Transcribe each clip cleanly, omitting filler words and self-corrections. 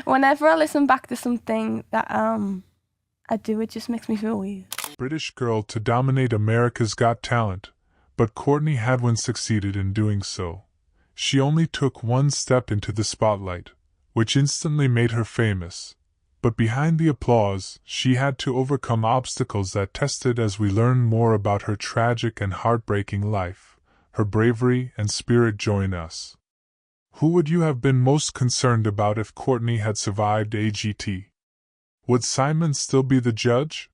Whenever I listen back to something that I do, it just makes me feel weird. British girl to dominate America's Got Talent, but Courtney Hadwin succeeded in doing so. She only took one step into the spotlight, which instantly made her famous. But behind the applause, she had to overcome obstacles that tested as we learn more about her tragic and heartbreaking life. Her bravery and spirit join us. Who would you have been most concerned about if Courtney had survived AGT? Would Simon still be the judge?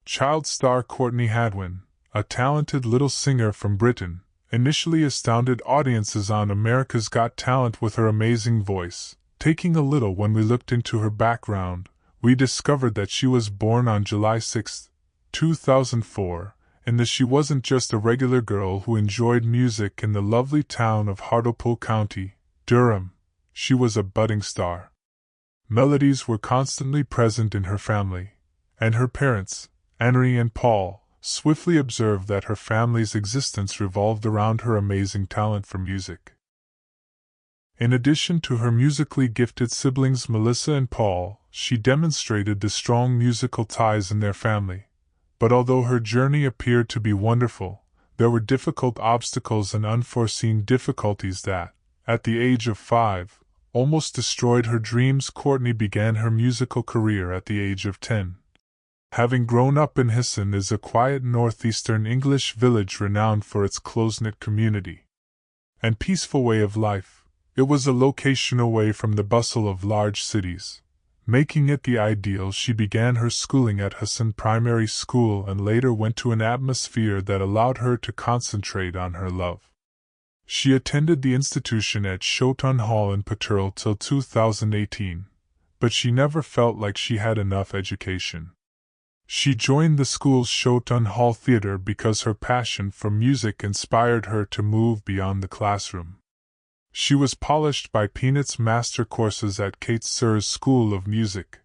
Child star Courtney Hadwin, a talented little singer from Britain, initially astounded audiences on America's Got Talent with her amazing voice. Taking a little when we looked into her background, we discovered that she was born on July 6, 2004, and that she wasn't just a regular girl who enjoyed music in the lovely town of Hartlepool County, Durham. She was a budding star. Melodies were constantly present in her family, and her parents, Henry and Paul, swiftly observed that her family's existence revolved around her amazing talent for music. In addition to her musically gifted siblings Melissa and Paul, she demonstrated the strong musical ties in their family. But although her journey appeared to be wonderful, there were difficult obstacles and unforeseen difficulties that, at the age of 5, almost destroyed her dreams. Courtney began her musical career at the age of 10. Having grown up in Hisson is a quiet northeastern English village renowned for its close-knit community and peaceful way of life. It was a location away from the bustle of large cities, making it the ideal. She began her schooling at Hisson Primary School and later went to an atmosphere that allowed her to concentrate on her love. She attended the institution at Shoughton Hall in Peteril till 2018, but she never felt like she had enough education. She joined the school's Shoughton Hall Theatre because her passion for music inspired her to move beyond the classroom. She was polished by Peanut's master courses at Kate Sir's School of Music.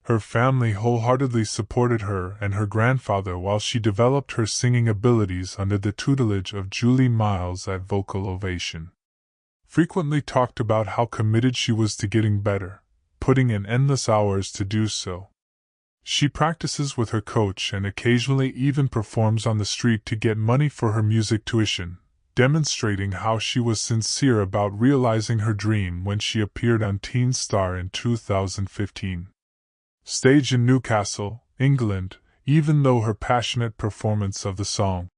Her family wholeheartedly supported her and her grandfather while she developed her singing abilities under the tutelage of Julie Miles at Vocal Ovation. Frequently talked about how committed she was to getting better, putting in endless hours to do so. She practices with her coach and occasionally even performs on the street to get money for her music tuition, demonstrating how she was sincere about realizing her dream when she appeared on Teen Star in 2015. Staged in Newcastle, England, even though her passionate performance of the song,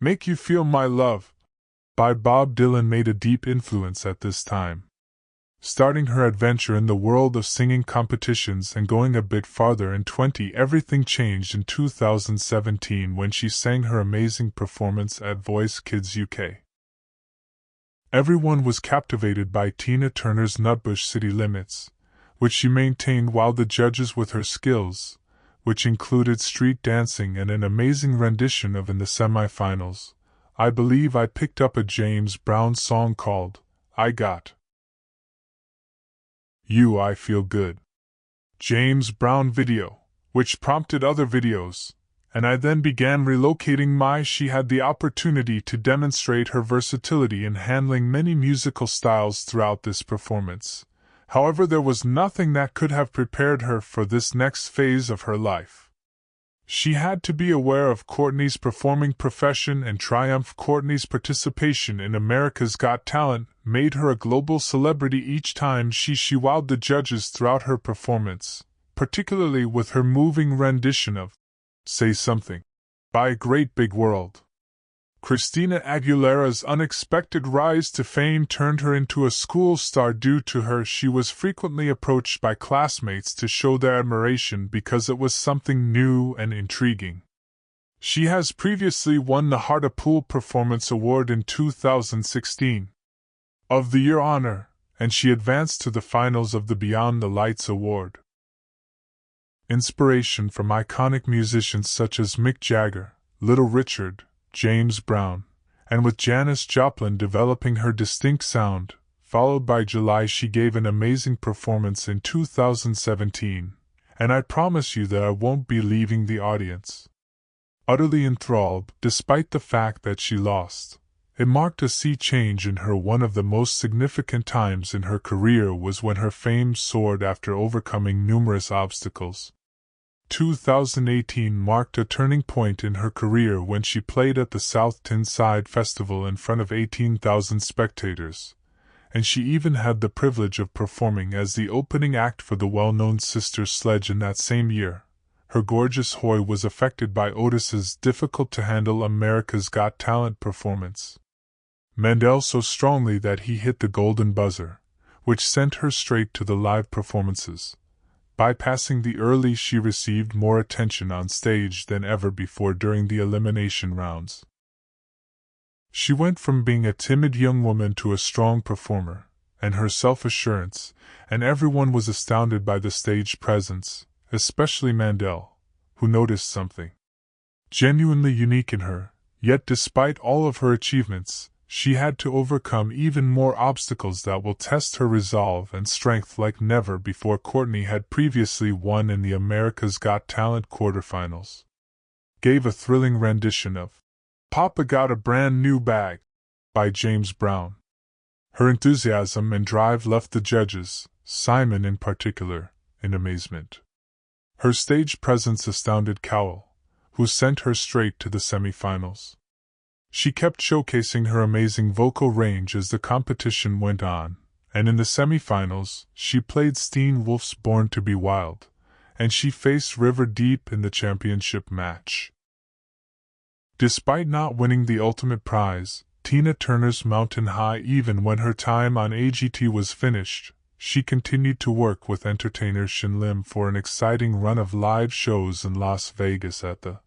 "Make You Feel My Love," by Bob Dylan made a deep influence at this time. Starting her adventure in the world of singing competitions and going a bit farther in everything changed in 2017 when she sang her amazing performance at Voice Kids UK. Everyone was captivated by Tina Turner's Nutbush City Limits, which she maintained while the judges with her skills, which included street dancing and an amazing rendition of in the semi-finals. I believe I picked up a James Brown song called I Got You, I Feel Good. James Brown video, which prompted other videos, and I then began relocating she had the opportunity to demonstrate her versatility in handling many musical styles throughout this performance. However, there was nothing that could have prepared her for this next phase of her life. She had to be aware of Courtney's performing profession and triumph. Courtney's participation in America's Got Talent made her a global celebrity each time she wowed the judges throughout her performance, particularly with her moving rendition of Say Something by Great Big World. Christina Aguilera's unexpected rise to fame turned her into a school star. Due to her, she was frequently approached by classmates to show their admiration because it was something new and intriguing. She has previously won the Hartlepool Performance Award in 2016 of the Year honor, and she advanced to the finals of the Beyond the Lights Award. Inspiration from iconic musicians such as Mick Jagger, Little Richard, James Brown, and with Janis Joplin developing her distinct sound, followed by July. She gave an amazing performance in 2017, and I promise you that I won't be leaving the audience utterly enthralled, despite the fact that she lost, It marked a sea change in her. One of the most significant times in her career was when her fame soared after overcoming numerous obstacles. 2018 marked a turning point in her career when she played at the South Tyneside Festival in front of 18,000 spectators, and she even had the privilege of performing as the opening act for the well-known Sister Sledge in that same year. Her gorgeous Hoy was affected by Otis's difficult-to-handle America's Got Talent performance. Mandel so strongly that he hit the golden buzzer, which sent her straight to the live performances. Bypassing the early, she received more attention on stage than ever before during the elimination rounds. She went from being a timid young woman to a strong performer, and her self-assurance, and everyone was astounded by the stage presence, especially Mandel, who noticed something genuinely unique in her. Yet despite all of her achievements, she had to overcome even more obstacles that will test her resolve and strength like never before. Courtney had previously won in the America's Got Talent quarterfinals. Gave a thrilling rendition of "Papa Got a Brand New Bag" by James Brown. Her enthusiasm and drive left the judges, Simon in particular, in amazement. Her stage presence astounded Cowell, who sent her straight to the semifinals. She kept showcasing her amazing vocal range as the competition went on, and in the semifinals, she played Steen Wolf's Born to Be Wild, and she faced River Deep in the championship match. Despite not winning the ultimate prize, Tina Turner's Mountain High, even when her time on AGT was finished, she continued to work with entertainer Shin Lim for an exciting run of live shows in Las Vegas at the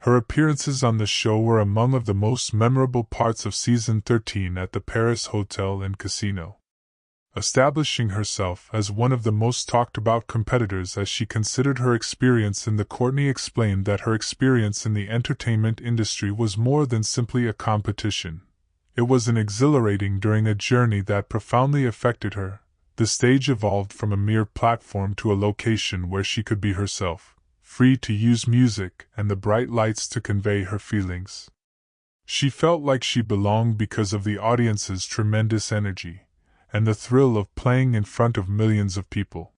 Her appearances on the show were among of the most memorable parts of Season 13 at the Paris Hotel and Casino. Establishing herself as one of the most talked-about competitors as she considered her experience in the Courtney explained that her experience in the entertainment industry was more than simply a competition. It was an exhilarating during a journey that profoundly affected her. The stage evolved from a mere platform to a location where she could be herself, free to use music and the bright lights to convey her feelings. She felt like she belonged because of the audience's tremendous energy, and the thrill of playing in front of millions of people.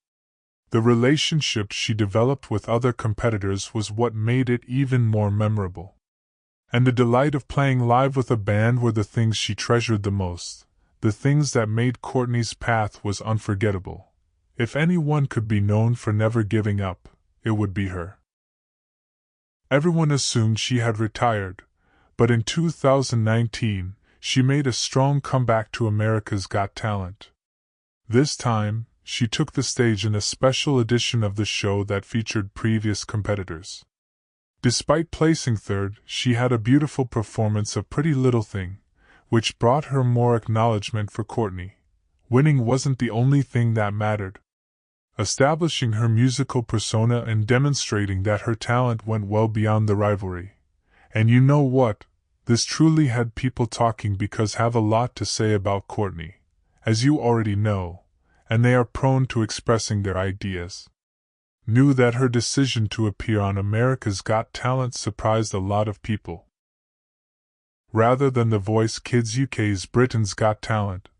The relationship she developed with other competitors was what made it even more memorable. And the delight of playing live with a band were the things she treasured the most, the things that made Courtney's path was unforgettable. If anyone could be known for never giving up, it would be her. Everyone assumed she had retired, but in 2019, she made a strong comeback to America's Got Talent. This time, she took the stage in a special edition of the show that featured previous competitors. Despite placing third, she had a beautiful performance of Pretty Little Thing, which brought her more acknowledgement for Courtney. Winning wasn't the only thing that mattered. Establishing her musical persona and demonstrating that her talent went well beyond the rivalry. And you know what? This truly had people talking because have a lot to say about Courtney, as you already know, and they are prone to expressing their ideas. Knew that her decision to appear on America's Got Talent surprised a lot of people. Rather than The Voice Kids UK's Britain's Got Talent,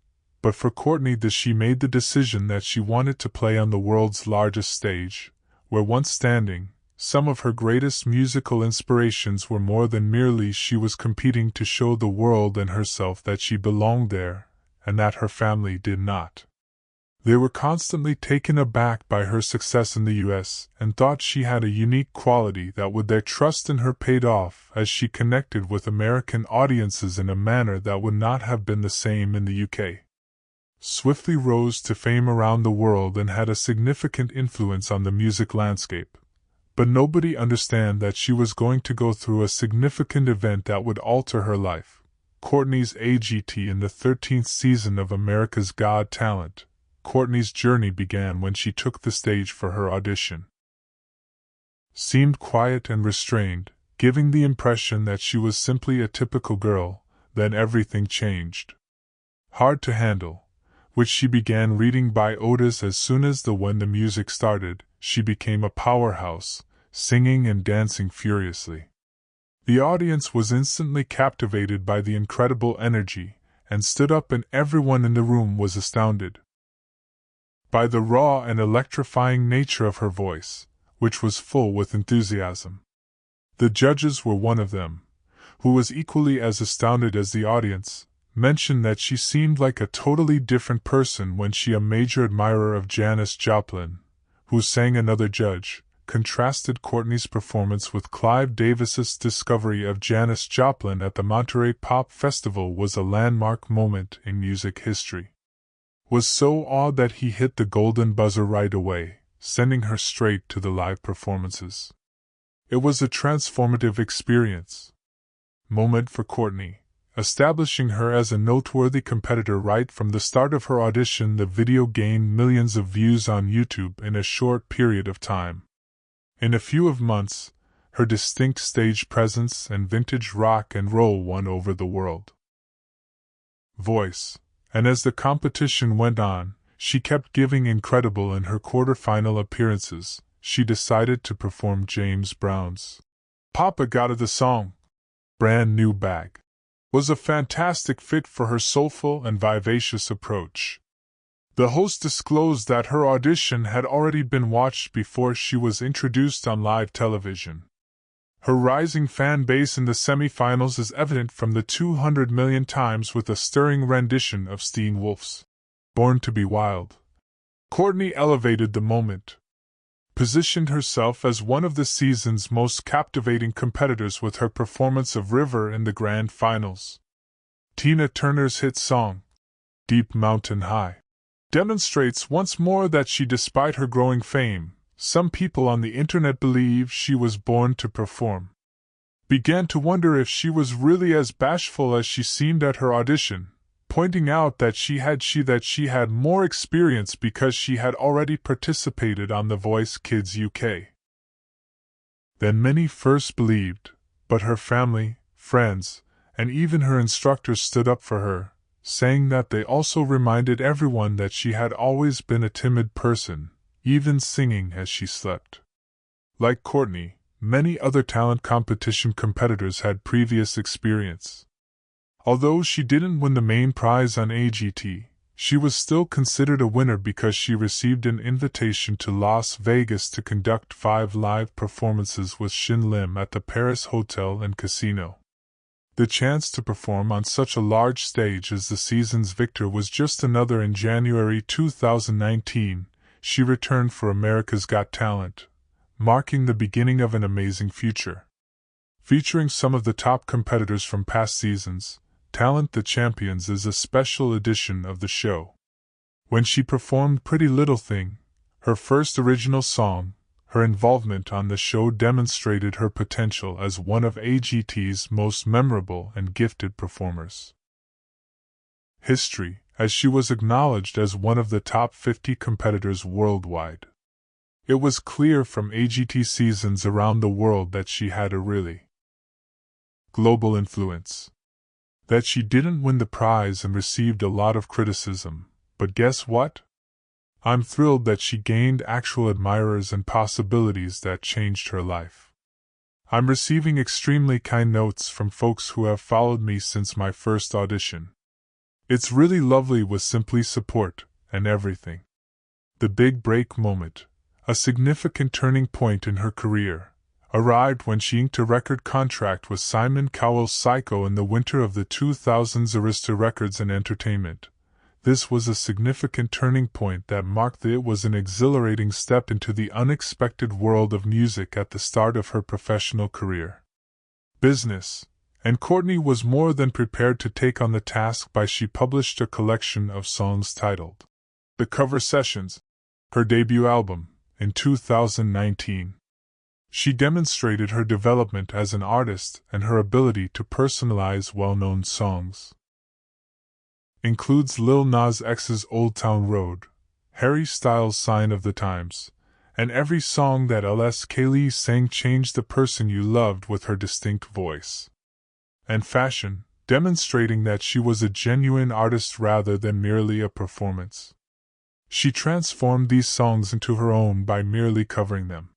but for Courtney she made the decision that she wanted to play on the world's largest stage, where once standing, some of her greatest musical inspirations were more than merely she was competing to show the world and herself that she belonged there, and that her family did not. They were constantly taken aback by her success in the US and thought she had a unique quality that would their trust in her paid off as she connected with American audiences in a manner that would not have been the same in the UK. Swiftly rose to fame around the world and had a significant influence on the music landscape. But nobody understood that she was going to go through a significant event that would alter her life. Courtney's AGT in the 13th season of America's Got Talent. Courtney's journey began when she took the stage for her audition. Seemed quiet and restrained, giving the impression that she was simply a typical girl, then everything changed. Hard to Handle, which she began reading by Otis as soon as when the music started, she became a powerhouse, singing and dancing furiously. The audience was instantly captivated by the incredible energy, and stood up, and everyone in the room was astounded by the raw and electrifying nature of her voice, which was full with enthusiasm. The judges were one of them, who was equally as astounded as the audience, mentioned that she seemed like a totally different person when she, a major admirer of Janis Joplin, who sang. Another judge contrasted Courtney's performance with Clive Davis's discovery of Janis Joplin at the Monterey Pop Festival was a landmark moment in music history. Was so awed that he hit the golden buzzer right away, sending her straight to the live performances. It was a transformative experience moment for Courtney, establishing her as a noteworthy competitor right from the start of her audition. The video gained millions of views on YouTube in a short period of time. In a few months, her distinct stage presence and vintage rock and roll won over the world voice, and as the competition went on, she kept giving incredible. In her quarter-final appearances, she decided to perform James Brown's Papa Got It. The song, Brand New Bag, was a fantastic fit for her soulful and vivacious approach. The host disclosed that her audition had already been watched before she was introduced on live television. Her rising fan base in the semi-finals is evident from the 200 million times with a stirring rendition of Steen Wolf's Born to Be Wild. Courtney elevated the moment, positioned herself as one of the season's most captivating competitors with her performance of River in the grand finals. Tina Turner's hit song, Deep Mountain High, demonstrates once more that she, despite her growing fame, some people on the internet believe she was born to perform. Began to wonder if she was really as bashful as she seemed at her audition, pointing out that she had more experience because she had already participated on The Voice Kids UK than many first believed, but her family, friends, and even her instructors stood up for her, saying that they also reminded everyone that she had always been a timid person, even singing as she slept. Like Courtney, many other talent competition competitors had previous experience. Although she didn't win the main prize on AGT, she was still considered a winner because she received an invitation to Las Vegas to conduct 5 live performances with Shin Lim at the Paris Hotel and Casino. The chance to perform on such a large stage as the season's victor was just another. In January 2019, she returned for America's Got Talent, marking the beginning of an amazing future. Featuring some of the top competitors from past seasons, Talent the Champions is a special edition of the show. When she performed Pretty Little Thing, her first original song, her involvement on the show demonstrated her potential as one of AGT's most memorable and gifted performers. History, as she was acknowledged as one of the top 50 competitors worldwide. It was clear from AGT seasons around the world that she had a really global influence. That she didn't win the prize and received a lot of criticism, but guess what? I'm thrilled that she gained actual admirers and possibilities that changed her life. I'm receiving extremely kind notes from folks who have followed me since my first audition. It's really lovely with simply support and everything. The big break moment, a significant turning point in her career, arrived when she inked a record contract with Simon Cowell's Psycho in the winter of the 2000s. Arista Records and Entertainment. This was a significant turning point that marked that it was an exhilarating step into the unexpected world of music at the start of her professional career. Business, and Courtney was more than prepared to take on the task by she published a collection of songs titled The Cover Sessions, her debut album, in 2019. She demonstrated her development as an artist and her ability to personalize well-known songs. Includes Lil Nas X's Old Town Road, Harry Styles' Sign of the Times, and every song that L.S. Kaylee sang changed the person you loved with her distinct voice. And fashion, demonstrating that she was a genuine artist rather than merely a performance. She transformed these songs into her own by merely covering them.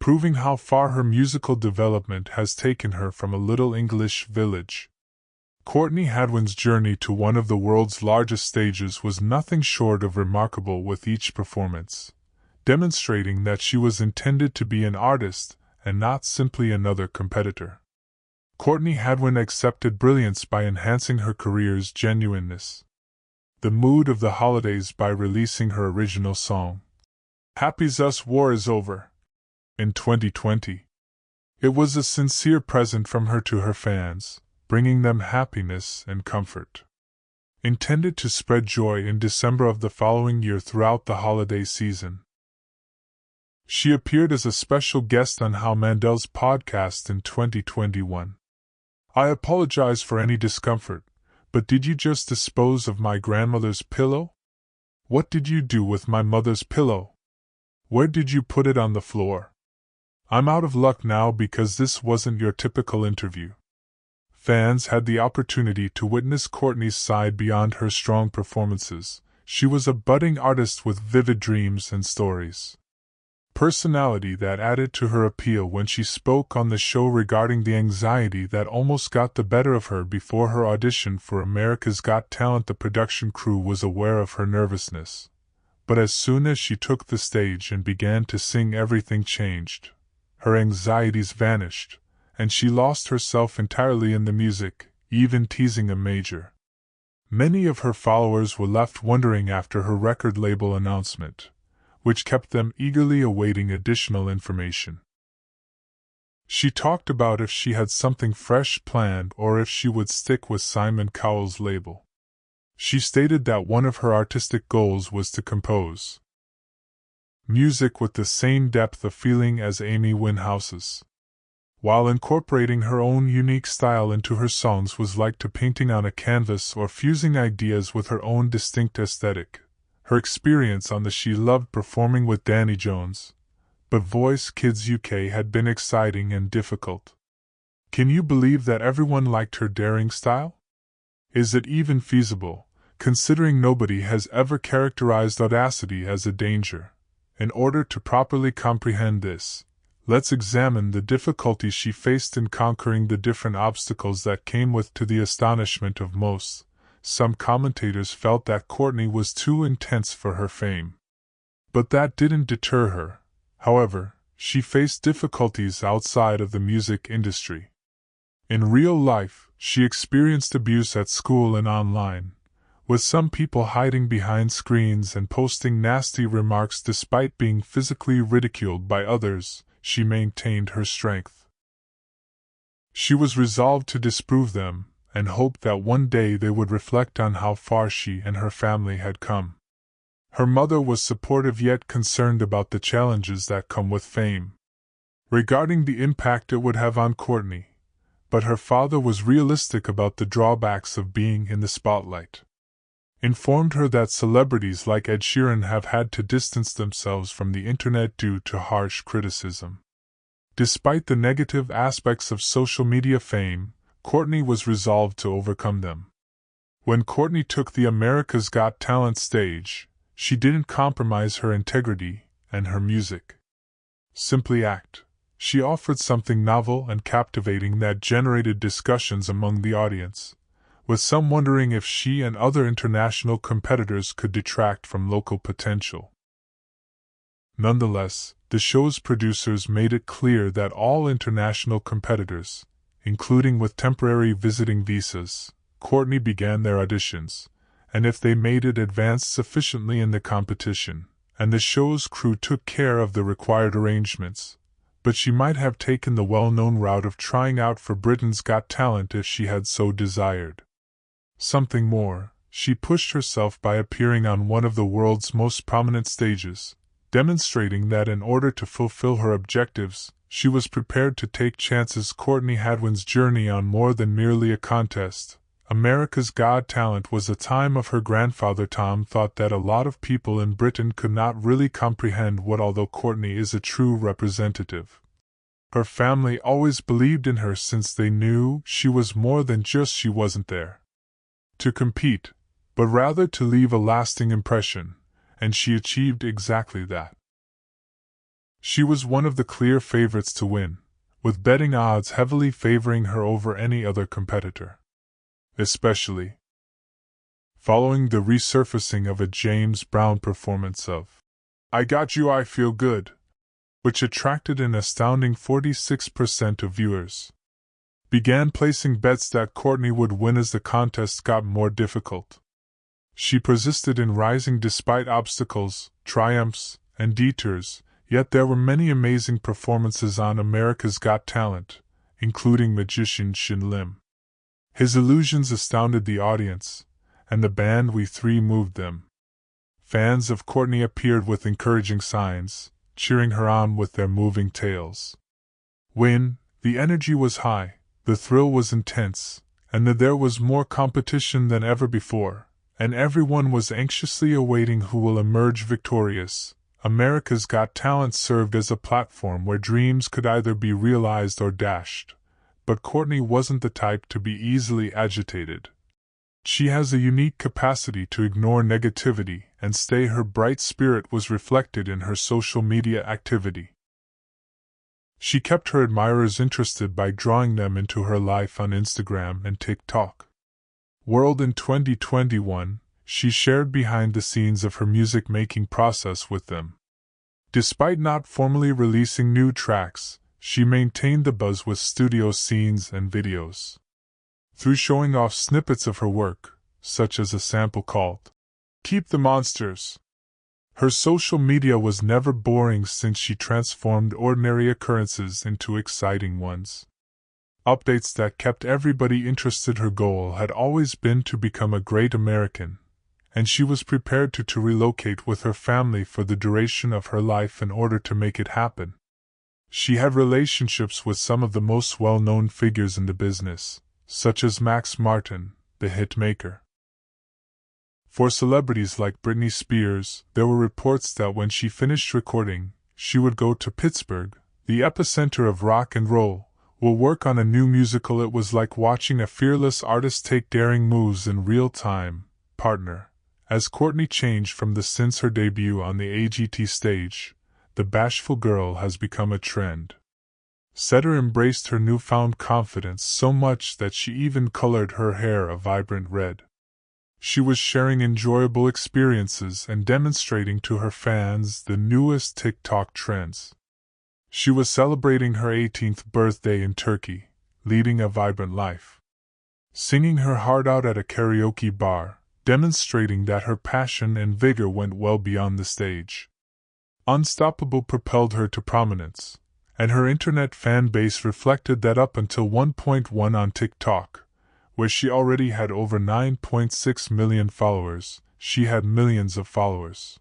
proving how far her musical development has taken her from a little English village. Courtney Hadwin's journey to one of the world's largest stages was nothing short of remarkable, with each performance demonstrating that she was intended to be an artist and not simply another competitor. Courtney Hadwin accepted brilliance by enhancing her career's genuineness. The mood of the holidays by releasing her original song, Happy's Us War Is Over, in 2020. It was a sincere present from her to her fans, bringing them happiness and comfort. Intended to spread joy in December of the following year throughout the holiday season. She appeared as a special guest on How Mandel's podcast in 2021. I apologize for any discomfort, but did you just dispose of my grandmother's pillow? What did you do with my mother's pillow? Where did you put it on the floor? I'm out of luck now because this wasn't your typical interview. Fans had the opportunity to witness Courtney's side beyond her strong performances. She was a budding artist with vivid dreams and stories. Personality that added to her appeal when she spoke on the show regarding the anxiety that almost got the better of her before her audition for America's Got Talent. The production crew was aware of her nervousness, but as soon as she took the stage and began to sing, everything changed. Her anxieties vanished, and she lost herself entirely in the music, even teasing a major. Many of her followers were left wondering after her record label announcement, which kept them eagerly awaiting additional information. She talked about if she had something fresh planned or if she would stick with Simon Cowell's label. She stated that one of her artistic goals was to compose music with the same depth of feeling as Amy Winehouse's, while incorporating her own unique style into her songs was like to painting on a canvas or fusing ideas with her own distinct aesthetic. Her experience on the She Loved performing with Danny Jones, but Voice Kids UK had been exciting and difficult. Can you believe that everyone liked her daring style? Is it even feasible, considering nobody has ever characterized audacity as a danger? In order to properly comprehend this, let's examine the difficulties she faced in conquering the different obstacles that came with. To the astonishment of most, some commentators felt that Courtney was too intense for her fame. But that didn't deter her. However, she faced difficulties outside of the music industry. In real life, she experienced abuse at school and online, with some people hiding behind screens and posting nasty remarks. Despite being physically ridiculed by others, she maintained her strength. She was resolved to disprove them, and hoped that one day they would reflect on how far she and her family had come. Her mother was supportive yet concerned about the challenges that come with fame, regarding the impact it would have on Courtney, but her father was realistic about the drawbacks of being in the spotlight. Informed her that celebrities like Ed Sheeran have had to distance themselves from the internet due to harsh criticism. Despite the negative aspects of social media fame, Courtney was resolved to overcome them. When Courtney took the America's Got Talent stage, she didn't compromise her integrity and her music. Simply act. She offered something novel and captivating that generated discussions among the audience, with some wondering if she and other international competitors could detract from local potential. Nonetheless, the show's producers made it clear that all international competitors, including with temporary visiting visas, Courtney began their auditions, and if they made it advanced sufficiently in the competition, and the show's crew took care of the required arrangements, but she might have taken the well-known route of trying out for Britain's Got Talent if she had so desired. Something more, she pushed herself by appearing on one of the world's most prominent stages, demonstrating that in order to fulfill her objectives, she was prepared to take chances. Courtney Hadwin's journey on more than merely a contest. America's Got Talent was a time of her grandfather Tom thought that a lot of people in Britain could not really comprehend what, although Courtney is a true representative. Her family always believed in her since they knew she was more than just she wasn't there to compete, but rather to leave a lasting impression, and she achieved exactly that. She was one of the clear favorites to win, with betting odds heavily favoring her over any other competitor. Especially following the resurfacing of a James Brown performance of I Got You, I Feel Good, which attracted an astounding 46% of viewers. Began placing bets that Courtney would win as the contest got more difficult. She persisted in rising despite obstacles, triumphs, and detours, yet there were many amazing performances on America's Got Talent, including magician Shin Lim. His illusions astounded the audience, and the band We Three moved them. Fans of Courtney appeared with encouraging signs, cheering her on with their moving tales. The energy was high, the thrill was intense, and there was more competition than ever before, and everyone was anxiously awaiting who will emerge victorious. America's Got Talent served as a platform where dreams could either be realized or dashed, but Courtney wasn't the type to be easily agitated. She has a unique capacity to ignore negativity and stay. Her bright spirit was reflected in her social media activity. She kept her admirers interested by drawing them into her life on Instagram and TikTok. In 2021, she shared behind the scenes of her music-making process with them. Despite not formally releasing new tracks, she maintained the buzz with studio scenes and videos. Through showing off snippets of her work, such as a sample called Keep the Monsters. Her social media was never boring since she transformed ordinary occurrences into exciting ones. Updates that kept everybody interested. Her goal had always been to become a great American, and she was prepared to relocate with her family for the duration of her life in order to make it happen. She had relationships with some of the most well-known figures in the business, such as Max Martin, the hitmaker. For celebrities like Britney Spears, there were reports that when she finished recording, she would go to Pittsburgh, the epicenter of rock and roll, will work on a new musical. It was like watching a fearless artist take daring moves in real time. Partner. As Courtney changed from since her debut on the AGT stage, the bashful girl has become a trend. Setter embraced her newfound confidence so much that she even colored her hair a vibrant red. She was sharing enjoyable experiences and demonstrating to her fans the newest TikTok trends. She was celebrating her 18th birthday in Turkey, leading a vibrant life. Singing her heart out at a karaoke bar, demonstrating that her passion and vigor went well beyond the stage. Unstoppable propelled her to prominence, and her internet fan base reflected that. Up until 1.1 on TikTok, where she already had over 9.6 million followers, she had millions of followers.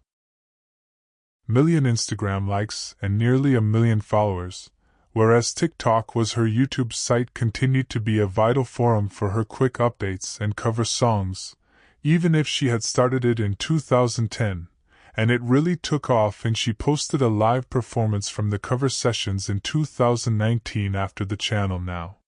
Million Instagram likes and nearly a million followers, whereas TikTok was her YouTube site continued to be a vital forum for her quick updates and cover songs, even if she had started it in 2010, and it really took off and she posted a live performance from the cover sessions in 2019 after the channel now.